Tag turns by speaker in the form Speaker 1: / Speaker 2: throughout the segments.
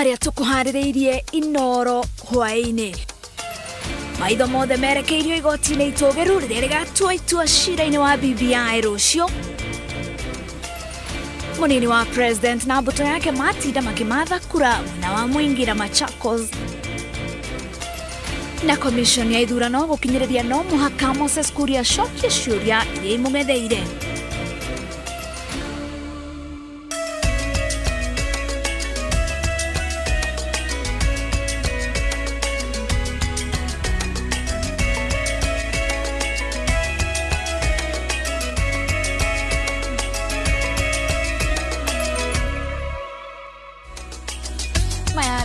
Speaker 1: Maria tukuharireirie Inooro Hwaīinī. Maitho mothe merekeirio igoti-inĩ itogeru rĩrĩa rĩgatua itua cira-inĩ wa BBI rũciũ. Mũnini wa president na mbũtũ yake matinda makimatha kura mwena wa Mwingira Machakos. Na commission ya ithurano gũkinyĩrĩria no mũhaka Moses Kuria acokie ciũria iria imũng'etheire.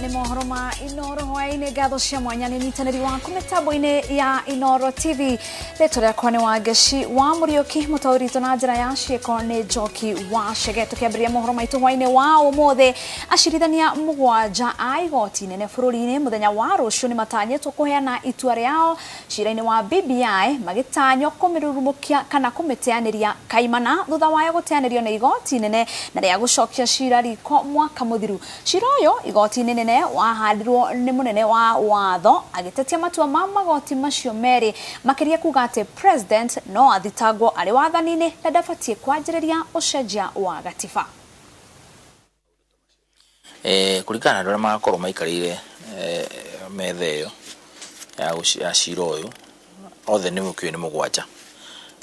Speaker 1: Ni mohoro ma Inooro Hwaīinī ngatho cia mwanya nĩ nyitanĩri waku mĩtambo-inĩ ya Inooro TV. Rĩtwa rĩakwa nĩ Wangeci wa Mũriũki, mũtaũri na njĩra ya ciĩko nĩ Njoki wa Chege. Tũkĩambĩrĩria mohoro maitũ hwaĩ-inĩ wa ũmũthĩ, acirithania mũgwanja a igoti inene bũrũri-inĩ mũthenya wa rũciũ nĩ matanyĩtwo kũheana itua rĩao cira-inĩ wa BBI, magĩtanywo kũmĩrurumũkia kana kũmĩteanĩria kaimana thutha wayo gũteanĩrio nĩ igoti inene na rĩa gũcokia cira riko mwaka mũthiru. Cira ũyũ igoti inene wahandirwo nĩ mũnene wa watho agĩtetia matua ma magoti macio merĩ, makĩria kuga atĩ president no athitangwo arĩ wathani-inĩ na ndabatie kwanjĩrĩria ũcenjia wa gatiba.
Speaker 2: Kũringana na ũrĩa magakorwo maikarĩire metha ĩyo ya cira ũyũ, othe nĩ mũkĩoĩ nĩ mũgwanja.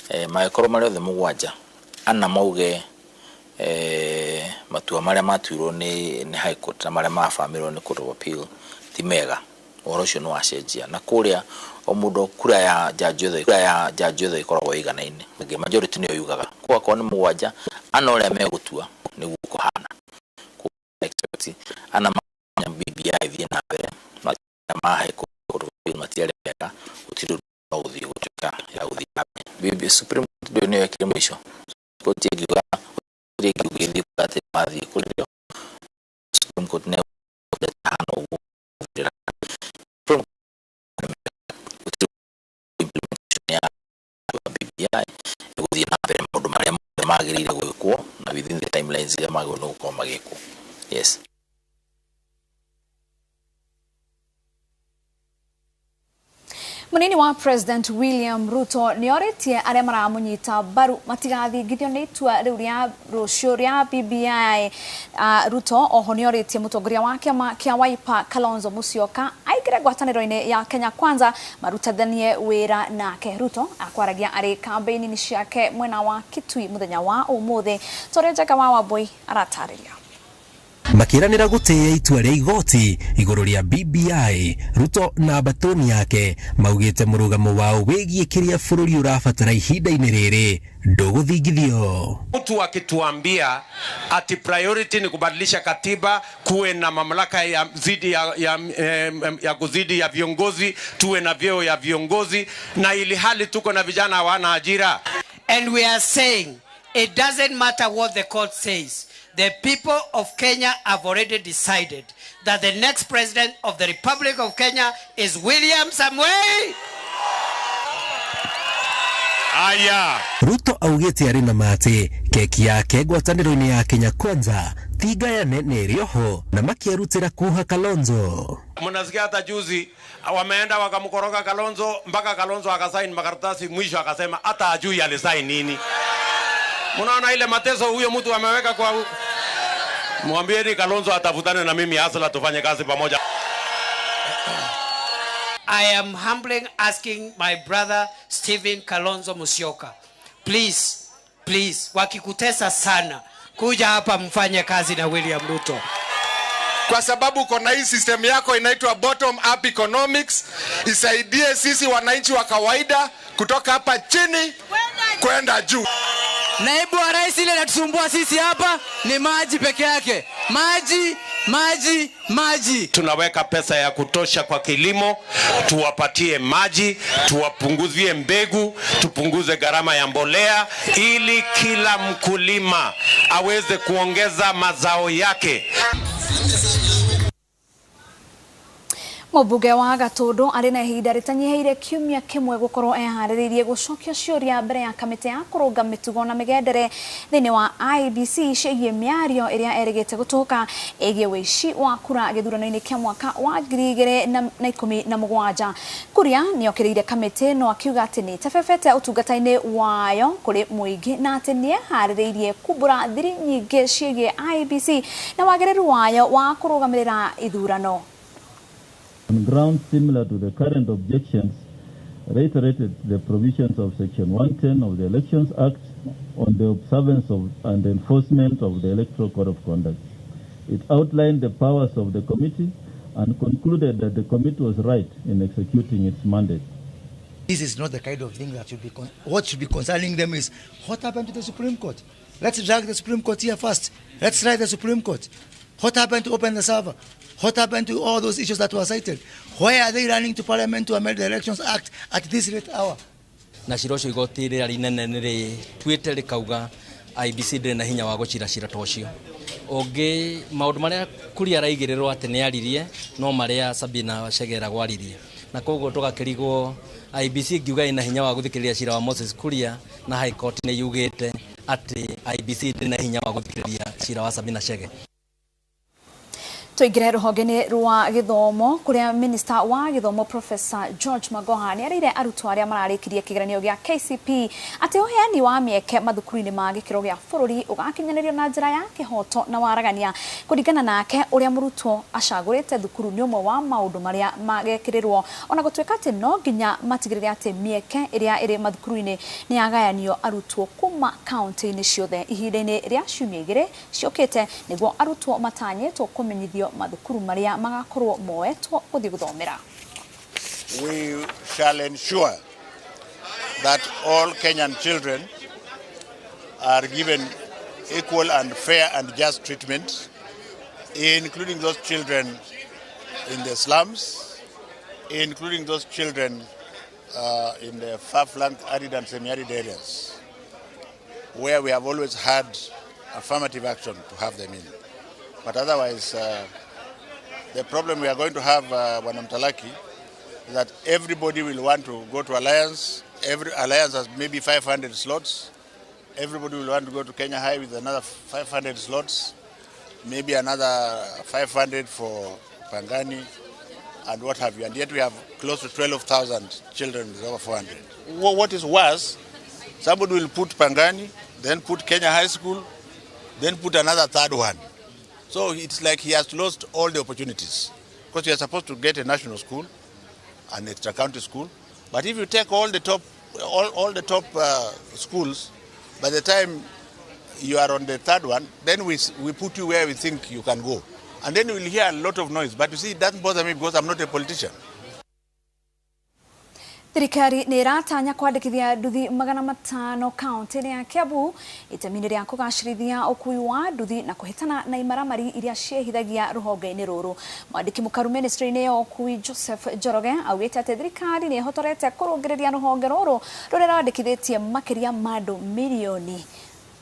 Speaker 2: Magĩkorwo marĩ othe mũgwanja, ana mauge matua marĩa matuirwo nĩ High Court na marĩa mabamirwo nĩ Court of Appeal ti mega. Ũhoro ũcio nĩ wacenjia na kũrĩa o mũndũ kura ya jaji othe ikoragwo igana-inĩ. Majority nĩyo yugaga kwa nĩ mũgwanja, ana ũrĩa megũtua nĩguo kũhana. Expect ana BBI thiĩ na mbere ma High Court of Appeal matiarĩ mega, gũtirĩ no gũthiĩ gũtuĩka ya gũthiĩ na mbere. Supreme Court nĩyo yekire mũico. Court ĩkiuga gĩthiĩ atĩ mathiĩ kũrĩo Supreme Court nĩ gũtahana ũguo implementation ya BBI gũthiĩ na mbere maũndũ marĩa magĩrĩire gwĩkwo na within the timelines iria magĩrĩirwo gũkorwo magĩkwo. Yes. Mũnini wa president William Ruto nĩ orĩtie arĩa maramũnyita mbaru matigathingithio nĩ itua rĩu rĩa rũciũ rĩa BBI. Ruto oho nĩ orĩtie mũtongoria wa kĩama kĩa Wiper Kalonzo Musyoka aingĩre ngwatanĩro-inĩ ya Kenya Kwanza marutithanie wĩra nake. Ruto akwaragia arĩ kambĩini-inĩ ciake mwena wa Kitui mũthenya wa ũmũthĩ. Tũrĩa Njenga wa Wambui aratarĩria.
Speaker 3: Makiranĩra gũtĩĩa itua rĩa igoti igũrũ rĩa BBI, Ruto na mbatoni yake maugĩte mũrũgamo wao wĩgiĩ kĩrĩa bũrũri ũrabatara ihinda-inĩ rĩrĩ ndũgũthingithio.
Speaker 4: Mtu akituambia ati priority ni kubadilisha katiba, kuwe na mamlaka ya kuzidi ya viongozi, tuwe na vyeo ya viongozi, na ili hali tuko na vijana hawana ajira.
Speaker 5: And we are saying it doesn't matter what the court says. The people of Kenya have already decided that the next president of the Republic of Kenya is William Samoei.
Speaker 4: Aya.
Speaker 3: Ruto augĩte arĩ na mate keki yake ngwatanĩro-inĩ ya Kenya Kwanza tigayane nĩ rĩoho na makĩrutĩra kuha Kalonzo.
Speaker 4: Mnasikia hata juzi wameenda wakamkoroga Kalonzo mpaka Kalonzo akasaini makaratasi, mwisho akasema hata ajui alisaini nini. Mnaona ile mateso huyo mtu ameweka kwa. Mwambieni Kalonzo atafutane na mimi asla tufanye kazi pamoja.
Speaker 5: I am humbling asking my brother Stephen Kalonzo Musyoka, please wakikutesa sana kuja hapa mfanye kazi na William Ruto,
Speaker 6: kwa sababu kuna hii system yako inaitwa bottom up economics. Isaidie sisi wananchi wa kawaida kutoka hapa chini kwenda juu.
Speaker 7: Naibu wa rais ile natusumbua sisi hapa ni maji peke yake. Maji.
Speaker 4: Tunaweka pesa ya kutosha kwa kilimo, tuwapatie maji, tuwapunguzie mbegu, tupunguze gharama ya mbolea ili kila mkulima aweze kuongeza mazao yake.
Speaker 1: Mũmbunge wa Gatundu arĩ na ihinda rĩtanyiheire kiumia kĩmwe gũkorwo eharĩrĩirie gũcokia ciũria mbere ya kamĩtĩ ya kũrũnga mĩtugo na mĩgendere thĩinĩ wa IEBC ciĩgiĩ mĩario ĩrĩa erĩgĩte gũtũka ĩgiĩ wĩici wa kura gĩthurano-inĩ kĩa mwaka wa 2017. Kuria nĩokĩrĩire kamĩtĩ no akiuga atĩ nĩ tebebete ũtungata-inĩ wayo kũrĩ mũingĩ na atĩ nĩeharĩrĩirie kumbũra thiri nyingĩ ciĩgiĩ IEBC na wagĩrĩru wayo wa kũrũgamĩrĩra ithurano.
Speaker 8: On grounds similar to the current objections, reiterated the provisions of Section 110 of the Elections Act on the observance of and enforcement of the Electoral Code of Conduct. It outlined the powers of the committee and concluded that the committee was right in executing its mandate.
Speaker 9: This is not the kind of thing that should be what should be concerning them is what happened to the Supreme Court. Let's drag the Supreme Court here first. Let's try the Supreme Court. What happened to open the server? What happened to all those issues that were cited? Why are they running to Parliament to amend the Elections Act at this late hour?
Speaker 7: Na cirocio igoti rĩrĩa rinene nĩ rĩtuĩte rĩkauga IEBC ndĩrĩ na hinya wa gũcira cira ta ũcio. Ũngĩ maũndũ marĩa Kuria araigĩrĩrwo atĩ nĩ aririe no marĩa Sabina Chege gwaririe. Na koguo tũgakĩrigwo IEBC ngiuga ina hinya wa gũthikĩrĩria cira wa Moses Kuria na High Court nĩ yugĩte atĩ IEBC ndĩrĩ na hinya wa gũthikĩrĩria cira wa Sabina Chege.
Speaker 1: Tuingire ruhongeni rwa githomo kuria Minister wa githomo Professor George Magoha nĩarĩire arutwo arĩa mararĩkirie kĩgeranio gĩa KCP atĩ ũheani wa mĩeke mathukuru-inĩ ma gĩkĩro gĩa bũrũri ũgakinyanĩrio na njĩra ya kĩhoto na waragania. Kũringana nake ũrĩa mũrutwo acagũrĩte thukuru nĩ ũmwe wa maũndũ marĩa magekĩrĩrwo ona gũtuĩka atĩ no nginya matigĩrĩre atĩ mĩeke ĩrĩa ĩrĩ mathukuru-inĩ nĩ yagayanio arutwo kuma kaunti-inĩ ciothe ihinda-inĩ rĩa ciumia igĩrĩ ciũkĩte nĩguo arutwo matanyĩtwo kũmenyithio madukuru maria magakorwo moetwo guthi guthomera.
Speaker 10: We shall ensure that all Kenyan children are given equal and fair and just treatment, including those children in the slums, including those children in the far-flung arid and semi-arid areas, where we have always had affirmative action to have them in. But otherwise, the problem we are going to have, Wanamtalaki, is that everybody will want to go to Alliance. Every Alliance has maybe 500 slots. Everybody will want to go to Kenya High with another 500 slots, maybe another 500 for Pangani and what have you. And yet we have close to 12,000 children with over 400. What is worse, somebody will put Pangani, then put Kenya High School, then put another third one. So it's like he has lost all the opportunities because you are supposed to get a national school, an extra county school. But if you take all the top schools, by the time you are on the third one, then we put you where we think you can go. And then you will hear a lot of noise. But you see, it doesn't bother me because I'm not a politician.
Speaker 1: Thirikari nĩ ĩratanya kwandĩkithia nduthi 500 kaunti-inĩ ya Kiambu itemi-inĩ rĩa kũgacĩrithia ũkui wa nduthi na kũhĩtana na imaramari iria ciehithagia rũhonge-inĩ rũrũ. Mwandĩki mũkaru ministry-inĩ ya ũkui Joseph Njoroge augĩte atĩ thirikari nĩ ĩhotorete kũrũngĩrĩria rũhonge rũrũ rũrĩa rwandĩkithĩtie makĩria ma andũ milioni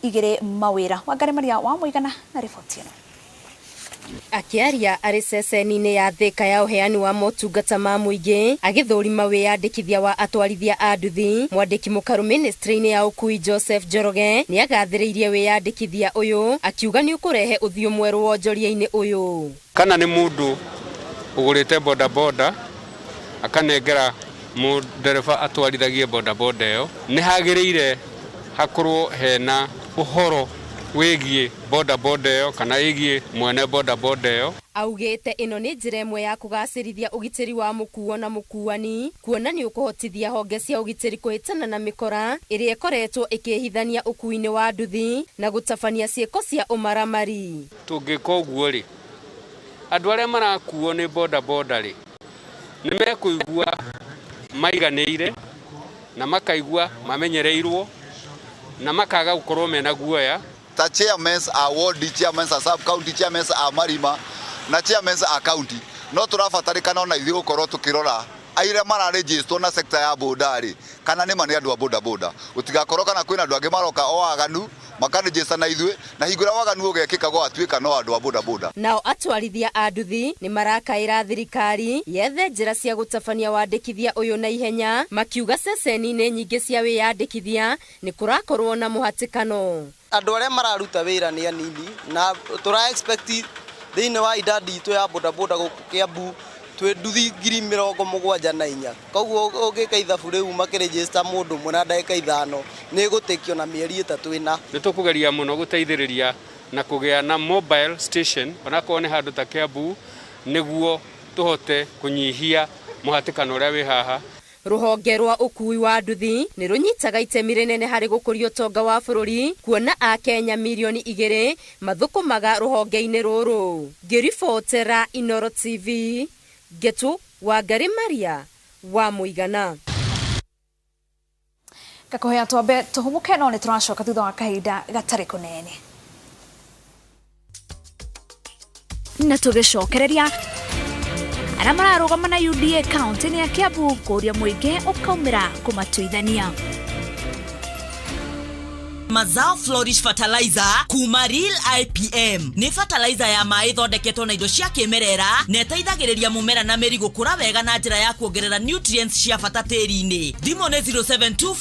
Speaker 1: 2 mawĩra. Wangari Maria wa Mũigana na riboti ĩno.
Speaker 11: Akiaria arĩ ceceni-inĩ ya thĩka ya ũheani wa motungata ma mũingĩ agĩthũrima wĩyandĩkithia wa atwarithia a nduthi, mwandĩki mũkaru ministry-inĩ ya ũkui Joseph Njoroge nĩ agathĩrĩirie wĩyandĩkithia ũyũ akiuga nĩ ũkũrehe ũthiũ mwerũ wonjoria-inĩ ũyũ.
Speaker 12: Kana nĩ mũndũ ũgũrĩte boda boda akanengera mũndereba atwarithagie boda boda ĩyo, nĩ hagĩrĩire hakorwo hena ũhoro wĩgiĩ boda boda ĩyo kana ĩgiĩ mwene boda boda ĩyo.
Speaker 11: Augĩte ĩno nĩ njĩra ĩmwe ya kũgacĩrithia ũgitĩri wa mũkuo na mũkuani, kuona nĩ ũkũhotithia honge cia ũgitĩri kũhĩtana na mĩkora ĩrĩa ĩkoretwo ĩkĩhithania ũkui-inĩ wa nduthi na gũtabania ciĩko cia ũmaramari.
Speaker 12: Tũngĩka ũguo rĩ, andũ arĩa marakuo nĩ boda boda rĩ, nĩ mekũigua maiganĩire na makaigua mamenyereirwo na makaga gũkorwo mena guoya.
Speaker 13: The chairmen are ward chairmen, sub-county chairmen are marima, na chairmen are county. No tũrabatarĩkana ona ithuĩ gũkorwo tũkĩrora aire mararegistrwo na sector ya boda rĩ, kana nĩ mani andũ a boda boda. Ũtigakorwo kana kwĩna andũ angĩ maroka o aganu makanejesa na ithwe na hingura waganu ugekika gwa atuika no andu a boda boda.
Speaker 11: Nao atwarithia a nduthi ni marakaira thirikari yethe njira cia gutabania wandikithia uyu na ihenya, makiuga ceceni-ini nyingi cia wiyandikithia ni kurakorwo na muhatikano.
Speaker 14: Andu aria mararuta wira ni anini na tura expect thiini wa idadi itu ya boda boda guku Kiambu twe nduthi 74,000. Koguo ugika ithabu riu makiregister mundu mwana ndagika 5 ni gutikio na mieri 3 ina.
Speaker 12: Ni tukugeria muno guteithiriria na kugea na mobile station onako ni handu ta Kiambu niguo tuhote kunyihia muhatikano uria wi haha.
Speaker 11: Ruhonge rwa ukui wa nduthi ni runyitaga itemi rinene hari gukuria utonga wa bururi, kuona a Kenya milioni 2 mathukumaga ruhonge-ini ruru. Ngiribotera Inooro TV, Getu Wangari Maria wa Muigana.
Speaker 1: Gakuhea twambe tuhumuke no ni turacoka thutha wa kahinda gatari kunene. Na tugicokereria aria mararugama na UDA kaunti-ini ya Kiambu kuria muingi ukaumira kumatuithania.
Speaker 15: Mazao Flourish Fertilizer kuma Real IPM ni fertilizer ya mai thondeketwo na indo cia kimerera na iteithagiriria mumera na meri gukura wega na njira ya kuongerera nutrients cia bata tiri-ini. Thimo ni 072